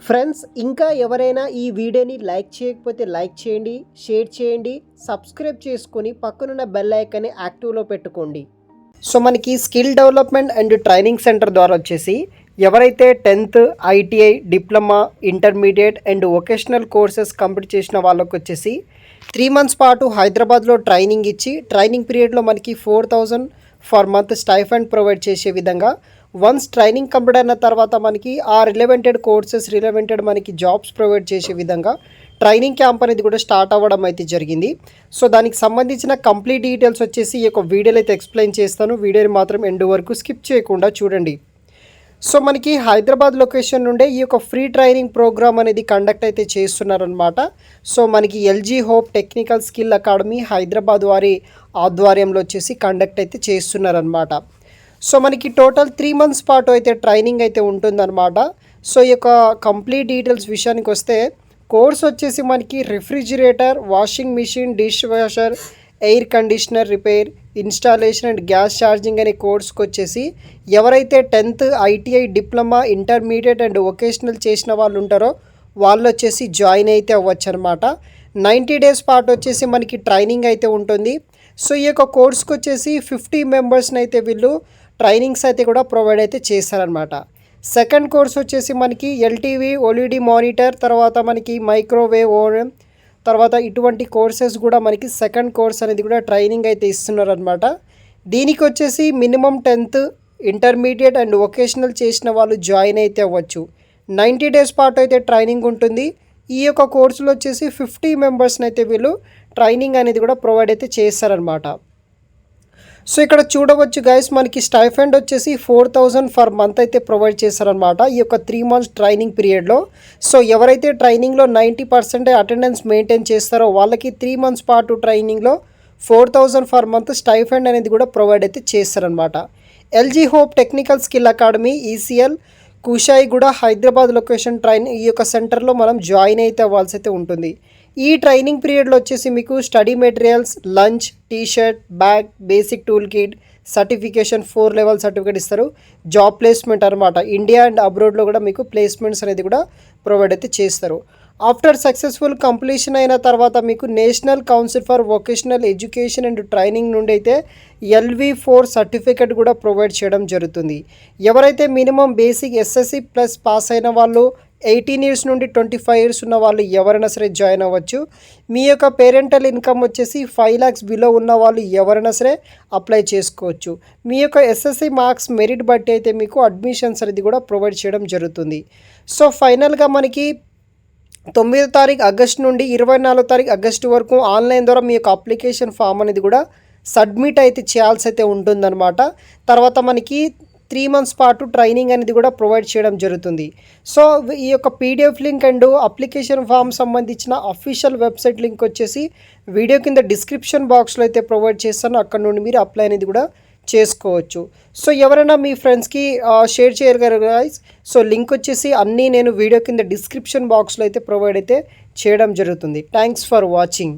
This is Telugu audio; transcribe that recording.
ఫ్రెండ్స్ ఇంకా ఎవరైనా ఈ వీడియోని లైక్ చేయకపోతే లైక్ చేయండి, షేర్ చేయండి, సబ్స్క్రైబ్ చేసుకొని పక్కనున్న బెల్ ఐకాన్ని యాక్టివ్లో పెట్టుకోండి. సో మనకి skill development and training centre ద్వారా వచ్చేసి ఎవరైతే 10th ITI diploma intermediate and vocational courses complete చేసిన వాళ్ళకి వచ్చేసి 3 months పాటు హైదరాబాద్లో ట్రైనింగ్ ఇచ్చి ట్రైనింగ్ పీరియడ్లో మనకి 4,000 ఫర్ మంత్ స్టైఫండ్ ప్రొవైడ్ చేసే విధంగా వన్స్ ట్రైనింగ్ కంప్లీట్ అయిన తర్వాత మనకి ఆ రిలవెంటెడ్ కోర్సెస్ మనకి జాబ్స్ ప్రొవైడ్ చేసే విధంగా ట్రైనింగ్ క్యాంప్ అనేది కూడా స్టార్ట్ అవ్వడం అయితే జరిగింది. సో దానికి సంబంధించిన కంప్లీట్ డీటెయిల్స్ వచ్చేసి ఈ యొక్క వీడియోలో అయితే ఎక్స్ప్లెయిన్ చేస్తాను. వీడియోని మాత్రం ఎండ్ వరకు స్కిప్ చేయకుండా చూడండి. సో మనకి హైదరాబాద్ లొకేషన్ నుండే ఈ యొక్క ఫ్రీ ట్రైనింగ్ ప్రోగ్రామ్ అనేది కండక్ట్ అయితే చేస్తున్నారనమాట. సో మనకి LG hope technical skill academy Hyderabad వారి ఆధ్వర్యంలో వచ్చేసి కండక్ట్ అయితే చేస్తున్నారనమాట. సో మనకి టోటల్ 3 months పాటు అయితే ట్రైనింగ్ అయితే ఉంటుందన్నమాట. సో ఈ యొక్క కంప్లీట్ డీటెయిల్స్ విషయానికి వస్తే కోర్స్ వచ్చేసి మనకి refrigerator, washing machine, dish washer, air conditioner repair, installation and gas charging అనే కోర్స్కి వచ్చేసి ఎవరైతే 10th ITI diploma intermediate and vocational చేసిన వాళ్ళు ఉంటారో వాళ్ళు వచ్చేసి జాయిన్ అయితే అవ్వచ్చు అనమాట. 90 days పాటు వచ్చేసి మనకి ట్రైనింగ్ అయితే ఉంటుంది. సో ఈ యొక్క కోర్స్కి వచ్చేసి 50 మెంబర్స్ని అయితే వీళ్ళు ట్రైనింగ్స్ అయితే కూడా ప్రొవైడ్ అయితే చేస్తారనమాట. సెకండ్ కోర్స్ వచ్చేసి మనకి ఎల్టీవీ ఓఎల్ఈడి మానిటర్, తర్వాత మనకి మైక్రోవేవ్ ఓవెన్, తర్వాత ఇటువంటి కోర్సెస్ కూడా మనకి సెకండ్ కోర్స్ అనేది కూడా ట్రైనింగ్ అయితే ఇస్తున్నారనమాట. దీనికి వచ్చేసి minimum 10th intermediate and vocational చేసిన వాళ్ళు జాయిన్ అయితే అవ్వచ్చు. 90 days పాటు అయితే ట్రైనింగ్ ఉంటుంది. ఈ యొక్క కోర్సులో వచ్చేసి 50 మెంబర్స్ని అయితే వీళ్ళు ట్రైనింగ్ అనేది కూడా ప్రొవైడ్ అయితే చేస్తారనమాట. సో ఇక్కడ చూడవచ్చు గైస్, మనకి స్టైఫండ్ వచ్చేసి 4,000 ఫర్ మంత్ అయితే ప్రొవైడ్ చేస్తారనమాట ఈ యొక్క 3 months ట్రైనింగ్ పీరియడ్లో. సో ఎవరైతే ట్రైనింగ్లో 90% అటెండెన్స్ మెయింటైన్ చేస్తారో వాళ్ళకి 3 months పాటు ట్రైనింగ్లో 4,000 ఫర్ మంత్ స్టైఫండ్ అనేది కూడా ప్రొవైడ్ అయితే చేస్తారనమాట. LG hope technical skill academy ECIL Kushaiguda Hyderabad location ఈ యొక్క సెంటర్లో మనం జాయిన్ అయితే అవ్వాల్సి అయితే ఉంటుంది. ఈ ట్రైనింగ్ పీరియడ్లో వచ్చేసి మీకు study materials, lunch, t-shirt, bag, basic tool kit, certification 4 level certificate ఇస్తారు. జాబ్ ప్లేస్మెంట్ అనమాట, ఇండియా అండ్ అబ్రాడ్లో కూడా మీకు ప్లేస్మెంట్స్ అనేది కూడా ప్రొవైడ్ అయితే చేస్తారు. ఆఫ్టర్ సక్సెస్ఫుల్ కంప్లీషన్ అయిన తర్వాత మీకు national council for vocational education and training నుండి అయితే LV4 సర్టిఫికేట్ కూడా ప్రొవైడ్ చేయడం జరుగుతుంది. ఎవరైతే minimum basic SSC plus pass అయిన వాళ్ళు, 18 years నుండి 25 years ఉన్న వాళ్ళు ఎవరైనా సరే జాయిన్ అవ్వచ్చు. మీ యొక్క పేరెంటల్ ఇన్కమ్ వచ్చేసి 5 lakhs బిలో ఉన్న వాళ్ళు ఎవరైనా సరే అప్లై చేసుకోవచ్చు. మీ యొక్క SSC మార్క్స్ మెరిట్ బట్టి అయితే మీకు అడ్మిషన్స్ అనేది కూడా ప్రొవైడ్ చేయడం జరుగుతుంది. సో ఫైనల్గా మనకి 9th ఆగస్టు నుండి 24th ఆగస్టు వరకు ఆన్లైన్ ద్వారా మీ యొక్క అప్లికేషన్ ఫామ్ అనేది కూడా సబ్మిట్ అయితే చేయాల్సి అయితే ఉంటుందన్నమాట. తర్వాత మనకి 3 months పాటు ట్రైనింగ్ అనేది కూడా ప్రొవైడ్ చేయడం జరుగుతుంది. సో ఈ యొక్క PDF link and application form సంబంధించిన అఫీషియల్ వెబ్సైట్ లింక్ వచ్చేసి వీడియో కింద డిస్క్రిప్షన్ బాక్స్లో అయితే ప్రొవైడ్ చేస్తాను. అక్కడ నుండి మీరు అప్లై అనేది కూడా చేసుకోవచ్చు. సో ఎవరైనా మీ ఫ్రెండ్స్కి షేర్ చేయగలరు గైస్. సో లింక్ వచ్చేసి అన్నీ నేను వీడియో కింద డిస్క్రిప్షన్ బాక్స్లో అయితే ప్రొవైడ్ అయితే చేయడం జరుగుతుంది. Thanks for watching.